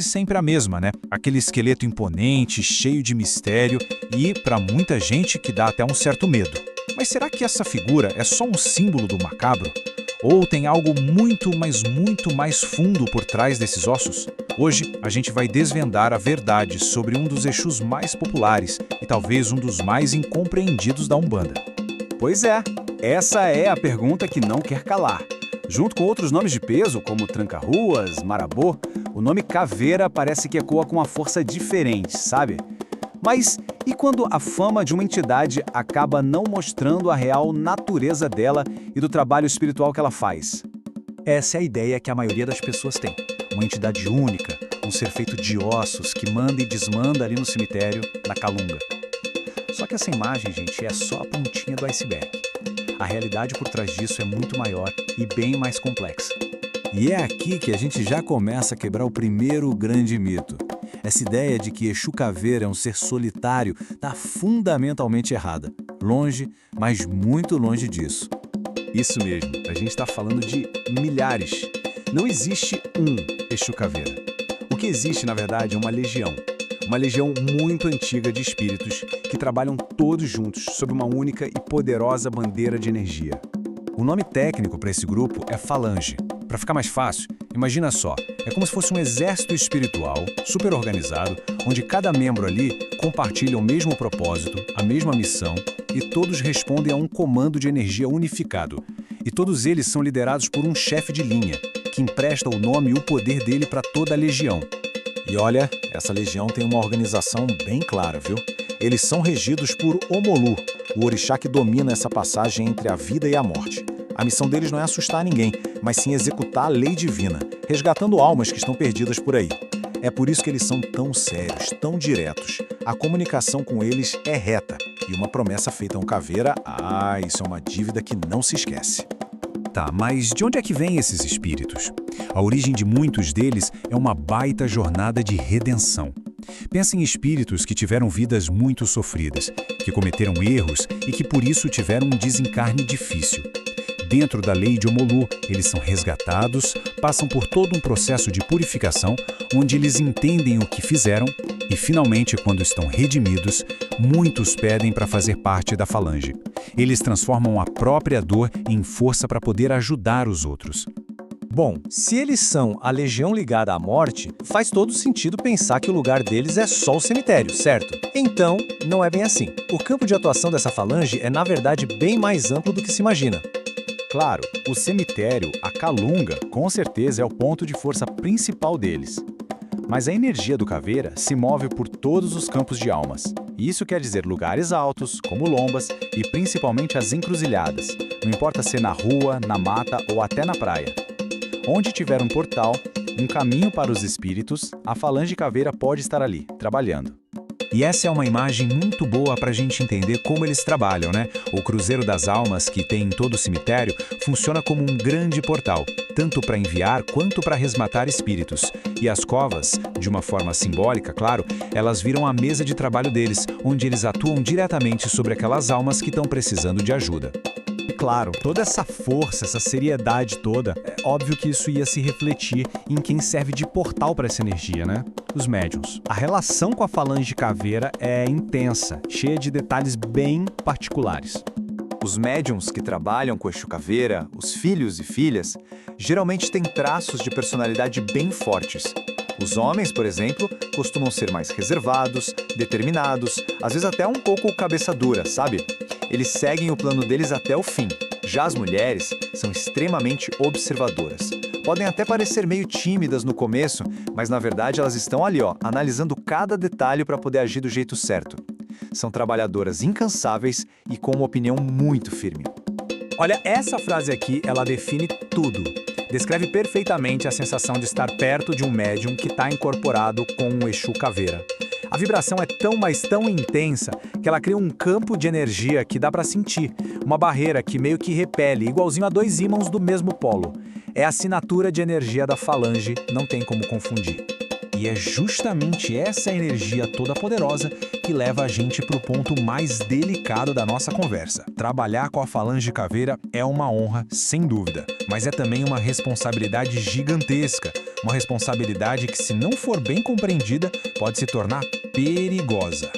sempre a mesma, né? Aquele esqueleto imponente, cheio de mistério e, para muita gente, que dá até um certo medo. Mas será que essa figura é só um símbolo do macabro? Ou tem algo muito, mas muito mais fundo por trás desses ossos? Hoje, a gente vai desvendar a verdade sobre um dos Exus mais populares e talvez um dos mais incompreendidos da Umbanda. Pois é, essa é a pergunta que não quer calar. Junto com outros nomes de peso, como Tranca-Ruas, Marabô, o nome Caveira parece que ecoa com uma força diferente, sabe? Mas e quando a fama de uma entidade acaba não mostrando a real natureza dela e do trabalho espiritual que ela faz? Essa é a ideia que a maioria das pessoas tem. Uma entidade única, um ser feito de ossos que manda e desmanda ali no cemitério, na Calunga. Só que essa imagem, gente, é só a pontinha do iceberg. A realidade por trás disso é muito maior e bem mais complexa. E é aqui que a gente já começa a quebrar o primeiro grande mito. Essa ideia de que Exu Caveira é um ser solitário está fundamentalmente errada. Longe, mas muito longe disso. Isso mesmo, a gente está falando de milhares. Não existe um Exu Caveira. O que existe, na verdade, é uma legião. Uma legião muito antiga de espíritos que trabalham todos juntos sob uma única e poderosa bandeira de energia. O nome técnico para esse grupo é Falange. Para ficar mais fácil, imagina só, é como se fosse um exército espiritual, super organizado, onde cada membro ali compartilha o mesmo propósito, a mesma missão, e todos respondem a um comando de energia unificado. E todos eles são liderados por um chefe de linha, que empresta o nome e o poder dele para toda a legião. E olha, essa legião tem uma organização bem clara, viu? Eles são regidos por Omolu, o orixá que domina essa passagem entre a vida e a morte. A missão deles não é assustar ninguém, mas sim executar a lei divina, resgatando almas que estão perdidas por aí. É por isso que eles são tão sérios, tão diretos. A comunicação com eles é reta. E uma promessa feita a um caveira, isso é uma dívida que não se esquece. Tá, mas de onde é que vêm esses espíritos? A origem de muitos deles é uma baita jornada de redenção. Pensa em espíritos que tiveram vidas muito sofridas, que cometeram erros e que por isso tiveram um desencarne difícil. Dentro da lei de Omolu, eles são resgatados, passam por todo um processo de purificação, onde eles entendem o que fizeram e, finalmente, quando estão redimidos, muitos pedem para fazer parte da Falange. Eles transformam a própria dor em força para poder ajudar os outros. Bom, se eles são a legião ligada à morte, faz todo sentido pensar que o lugar deles é só o cemitério, certo? Então, não é bem assim. O campo de atuação dessa falange é, na verdade, bem mais amplo do que se imagina. Claro, o cemitério, a Calunga, com certeza é o ponto de força principal deles. Mas a energia do caveira se move por todos os campos de almas. Isso quer dizer lugares altos, como lombas, e principalmente as encruzilhadas. Não importa se na rua, na mata ou até na praia. Onde tiver um portal, um caminho para os espíritos, a falange caveira pode estar ali, trabalhando. E essa é uma imagem muito boa para a gente entender como eles trabalham, né? O Cruzeiro das Almas, que tem em todo o cemitério, funciona como um grande portal, tanto para enviar quanto para resmatar espíritos. E as covas, de uma forma simbólica, claro, elas viram a mesa de trabalho deles, onde eles atuam diretamente sobre aquelas almas que estão precisando de ajuda. Claro, toda essa força, essa seriedade toda, é óbvio que isso ia se refletir em quem serve de portal para essa energia, né? Os médiuns. A relação com a falange caveira é intensa, cheia de detalhes bem particulares. Os médiuns que trabalham com Exu Caveira, os filhos e filhas, geralmente têm traços de personalidade bem fortes. Os homens, por exemplo, costumam ser mais reservados, determinados, às vezes até um pouco cabeça dura, sabe? Eles seguem o plano deles até o fim. Já as mulheres são extremamente observadoras. Podem até parecer meio tímidas no começo, mas na verdade elas estão ali, analisando cada detalhe para poder agir do jeito certo. São trabalhadoras incansáveis e com uma opinião muito firme. Olha, essa frase aqui, ela define tudo. Descreve perfeitamente a sensação de estar perto de um médium que está incorporado com um Exu Caveira. A vibração é tão, mas tão intensa que ela cria um campo de energia que dá para sentir, uma barreira que meio que repele, igualzinho a dois ímãos do mesmo polo. É a assinatura de energia da falange, não tem como confundir. E é justamente essa energia toda poderosa que leva a gente para o ponto mais delicado da nossa conversa. Trabalhar com a falange caveira é uma honra, sem dúvida, mas é também uma responsabilidade gigantesca, Uma responsabilidade que, se não for bem compreendida, pode se tornar perigosa.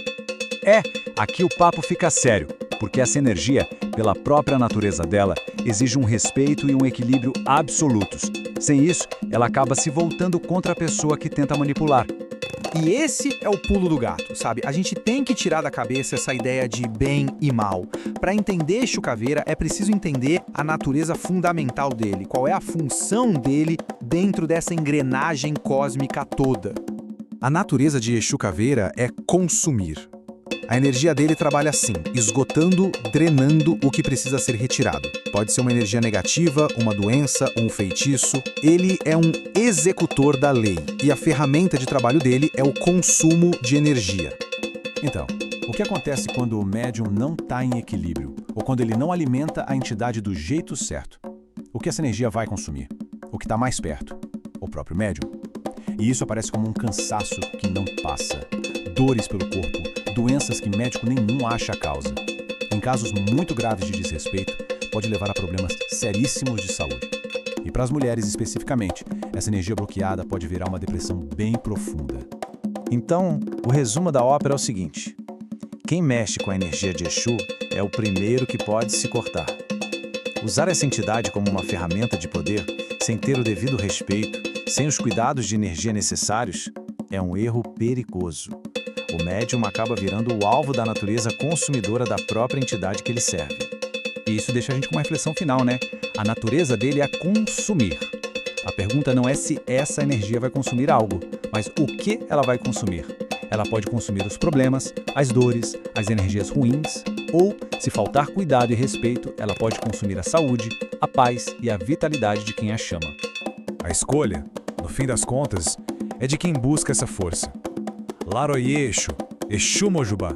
Aqui o papo fica sério, porque essa energia, pela própria natureza dela, exige um respeito e um equilíbrio absolutos. Sem isso, ela acaba se voltando contra a pessoa que tenta manipular. E esse é o pulo do gato, sabe? A gente tem que tirar da cabeça essa ideia de bem e mal. Para entender Exu Caveira, é preciso entender a natureza fundamental dele, qual é a função dele dentro dessa engrenagem cósmica toda. A natureza de Exu Caveira é consumir. A energia dele trabalha assim, esgotando, drenando o que precisa ser retirado. Pode ser uma energia negativa, uma doença, um feitiço. Ele é um executor da lei e a ferramenta de trabalho dele é o consumo de energia. Então, o que acontece quando o médium não está em equilíbrio? Ou quando ele não alimenta a entidade do jeito certo? O que essa energia vai consumir? O que está mais perto? O próprio médium. E isso aparece como um cansaço que não passa. Dores pelo corpo, doenças que médico nenhum acha a causa. Em casos muito graves de desrespeito, pode levar a problemas seríssimos de saúde. E para as mulheres especificamente, essa energia bloqueada pode virar uma depressão bem profunda. Então, o resumo da ópera é o seguinte: quem mexe com a energia de Exu é o primeiro que pode se cortar. Usar essa entidade como uma ferramenta de poder, sem ter o devido respeito, sem os cuidados de energia necessários, é um erro perigoso. O médium acaba virando o alvo da natureza consumidora da própria entidade que ele serve. E isso deixa a gente com uma reflexão final, né? A natureza dele é consumir. A pergunta não é se essa energia vai consumir algo, mas o que ela vai consumir. Ela pode consumir os problemas, as dores, as energias ruins, ou, se faltar cuidado e respeito, ela pode consumir a saúde, a paz e a vitalidade de quem a chama. A escolha, no fim das contas, é de quem busca essa força. Laroye Exu, Exu Mojubá.